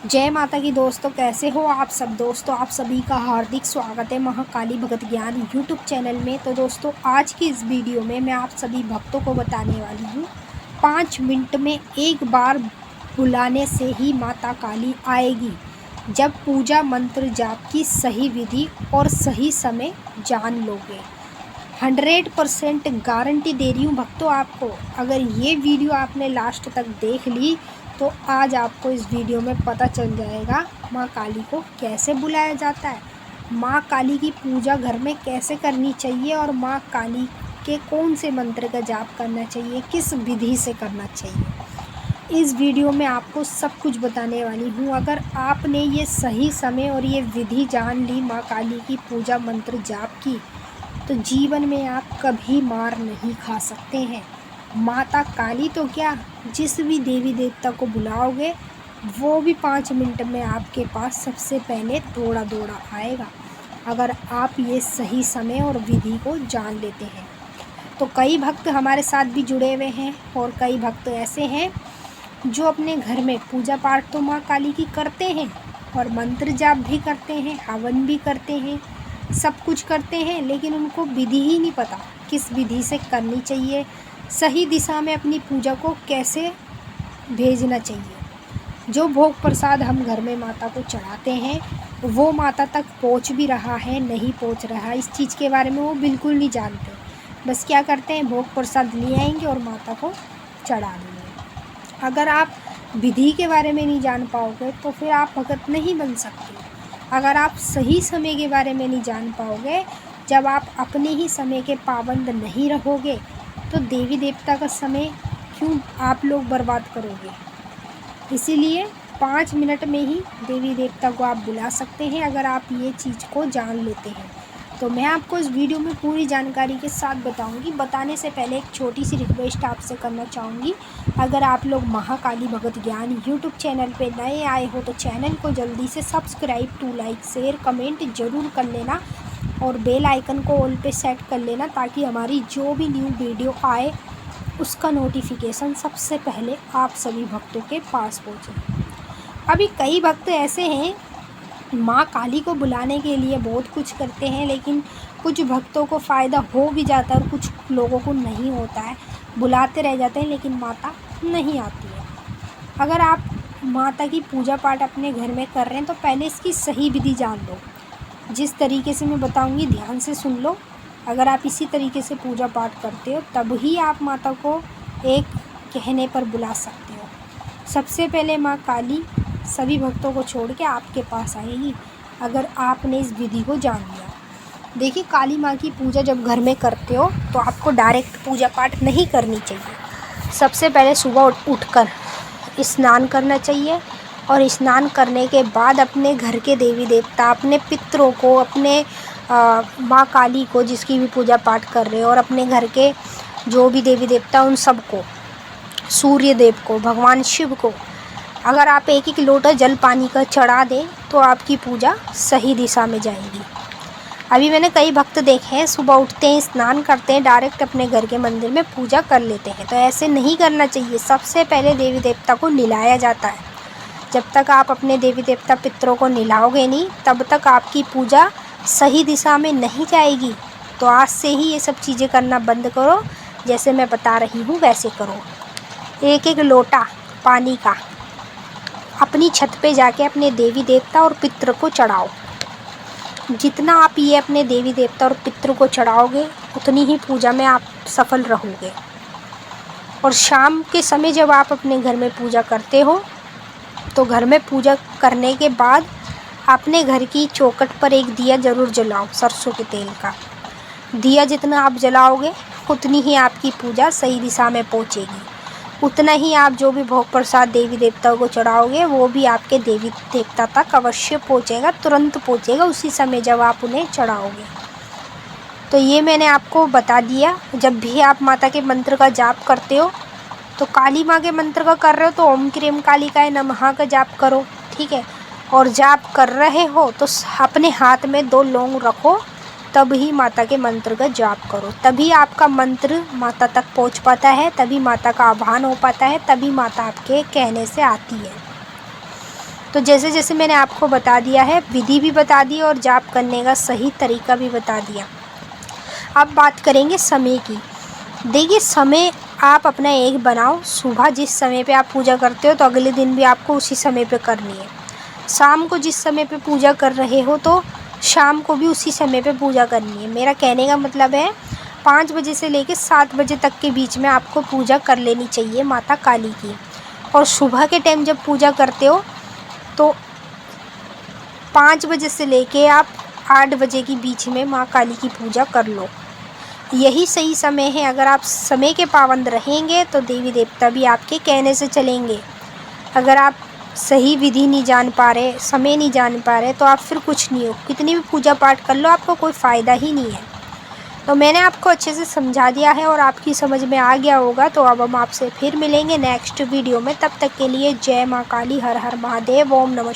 जय माता की दोस्तों, कैसे हो आप सब। दोस्तों आप सभी का हार्दिक स्वागत है महाकाली भगत ज्ञान यूट्यूब चैनल में। तो दोस्तों आज की इस वीडियो में मैं आप सभी भक्तों को बताने वाली हूँ 5 मिनट में एक बार बुलाने से ही माता काली आएगी, जब पूजा मंत्र जाप की सही विधि और सही समय जान लोगे। 100% गारंटी दे रही हूँ भक्तों आपको। अगर ये वीडियो आपने लास्ट तक देख ली तो आज आपको इस वीडियो में पता चल जाएगा माँ काली को कैसे बुलाया जाता है, माँ काली की पूजा घर में कैसे करनी चाहिए और माँ काली के कौन से मंत्र का जाप करना चाहिए, किस विधि से करना चाहिए। इस वीडियो में आपको सब कुछ बताने वाली हूँ। अगर आपने ये सही समय और ये विधि जान ली माँ काली की पूजा मंत्र जाप की, तो जीवन में आप कभी मार नहीं खा सकते हैं। माता काली तो क्या, जिस भी देवी देवता को बुलाओगे वो भी 5 मिनट में आपके पास सबसे पहले दौड़ा दौड़ा आएगा, अगर आप ये सही समय और विधि को जान लेते हैं। तो कई भक्त हमारे साथ भी जुड़े हुए हैं और कई भक्त ऐसे हैं जो अपने घर में पूजा पाठ तो माँ काली की करते हैं और मंत्र जाप भी करते हैं, हवन भी करते हैं, सब कुछ करते हैं, लेकिन उनको विधि ही नहीं पता किस विधि से करनी चाहिए, सही दिशा में अपनी पूजा को कैसे भेजना चाहिए। जो भोग प्रसाद हम घर में माता को चढ़ाते हैं वो माता तक पहुंच भी रहा है नहीं पहुंच रहा, इस चीज़ के बारे में वो बिल्कुल नहीं जानते। बस क्या करते हैं, भोग प्रसाद ले आएंगे और माता को चढ़ा देंगे। अगर आप विधि के बारे में नहीं जान पाओगे तो फिर आप भगत नहीं बन सकते। अगर आप सही समय के बारे में नहीं जान पाओगे, जब आप अपने ही समय के पाबंद नहीं रहोगे, तो देवी देवता का समय क्यों आप लोग बर्बाद करोगे। इसीलिए 5 मिनट में ही देवी देवता को आप बुला सकते हैं अगर आप ये चीज़ को जान लेते हैं। तो मैं आपको इस वीडियो में पूरी जानकारी के साथ बताऊंगी। बताने से पहले एक छोटी सी रिक्वेस्ट आपसे करना चाहूँगी, अगर आप लोग महाकाली भगत ज्ञान यूट्यूब चैनल पे नए आए हो तो चैनल को जल्दी से subscribe to like share comment ज़रूर कर लेना और बेल आइकन को ऑल पे सेट कर लेना, ताकि हमारी जो भी न्यू वीडियो आए उसका नोटिफिकेशन सबसे पहले आप सभी भक्तों के पास पहुँचे। अभी कई भक्त ऐसे हैं माँ काली को बुलाने के लिए बहुत कुछ करते हैं, लेकिन कुछ भक्तों को फ़ायदा हो भी जाता है और कुछ लोगों को नहीं होता है, बुलाते रह जाते हैं लेकिन माता नहीं आती है। अगर आप माता की पूजा पाठ अपने घर में कर रहे हैं तो पहले इसकी सही विधि जान लो। जिस तरीके से मैं बताऊंगी ध्यान से सुन लो। अगर आप इसी तरीके से पूजा पाठ करते हो तब ही आप माता को एक कहने पर बुला सकते हो। सबसे पहले माँ काली सभी भक्तों को छोड़ के आपके पास आएगी अगर आपने इस विधि को जान लिया। देखिए, काली माँ की पूजा जब घर में करते हो तो आपको डायरेक्ट पूजा पाठ नहीं करनी चाहिए। सबसे पहले सुबह उठकर स्नान करना चाहिए और स्नान करने के बाद अपने घर के देवी देवता, अपने पितरों को, अपने माँ काली को जिसकी भी पूजा पाठ कर रहे हो और अपने घर के जो भी देवी देवता उन सबको, सूर्य देव को, भगवान शिव को, अगर आप एक एक लोटा जल पानी का चढ़ा दें तो आपकी पूजा सही दिशा में जाएगी। अभी मैंने कई भक्त देखे हैं सुबह उठते हैं, स्नान करते हैं, डायरेक्ट अपने घर के मंदिर में पूजा कर लेते हैं, तो ऐसे नहीं करना चाहिए। सबसे पहले देवी देवता को निलाया जाता है। जब तक आप अपने देवी देवता पितरों को निलाओगे नहीं तब तक आपकी पूजा सही दिशा में नहीं जाएगी। तो आज से ही ये सब चीज़ें करना बंद करो, जैसे मैं बता रही हूँ वैसे करो। एक एक लोटा पानी का अपनी छत पे जाके अपने देवी देवता और पितृ को चढ़ाओ। जितना आप ये अपने देवी देवता और पितृ को चढ़ाओगे उतनी ही पूजा में आप सफल रहोगे। और शाम के समय जब आप अपने घर में पूजा करते हो तो घर में पूजा करने के बाद अपने घर की चौखट पर एक दिया ज़रूर जलाओ, सरसों के तेल का दिया। जितना आप जलाओगे उतनी ही आपकी पूजा सही दिशा में पहुंचेगी, उतना ही आप जो भी भोग प्रसाद देवी देवताओं को चढ़ाओगे वो भी आपके देवी देवता तक अवश्य पहुंचेगा, तुरंत पहुंचेगा उसी समय जब आप उन्हें चढ़ाओगे। तो ये मैंने आपको बता दिया। जब भी आप माता के मंत्र का जाप करते हो तो काली माँ के मंत्र का कर रहे हो तो ओम क्रीम कालिकाय नमः का जाप करो, ठीक है। और जाप कर रहे हो तो अपने हाथ में 2 लौंग रखो, तब ही माता के मंत्र का जाप करो, तभी आपका मंत्र माता तक पहुंच पाता है, तभी माता का आह्वान हो पाता है, तभी माता आपके कहने से आती है। तो तो जैसे जैसे मैंने आपको बता दिया है, विधि भी बता दी और जाप करने का सही तरीका भी बता दिया। अब बात करेंगे समय की। देखिए, समय आप अपना एक बनाओ। सुबह जिस समय पे आप पूजा करते हो तो अगले दिन भी आपको उसी समय पे करनी है। शाम को जिस समय पे पूजा कर रहे हो तो शाम को भी उसी समय पे पूजा करनी है। मेरा कहने का मतलब है 5 बजे से लेकर 7 बजे तक के बीच में आपको पूजा कर लेनी चाहिए माता काली की। और सुबह के टाइम जब पूजा करते हो तो 5 बजे से लेके आप 8 बजे के बीच में माँ काली की पूजा कर लो। यही सही समय है। अगर आप समय के पाबंद रहेंगे तो देवी देवता भी आपके कहने से चलेंगे। अगर आप सही विधि नहीं जान पा रहे, समय नहीं जान पा रहे, तो आप फिर कुछ नहीं हो, कितनी भी पूजा पाठ कर लो आपको कोई फ़ायदा ही नहीं है। तो मैंने आपको अच्छे से समझा दिया है और आपकी समझ में आ गया होगा। तो अब हम आपसे फिर मिलेंगे नेक्स्ट वीडियो में। तब तक के लिए जय माँ काली, हर हर महादेव, ओम नमः।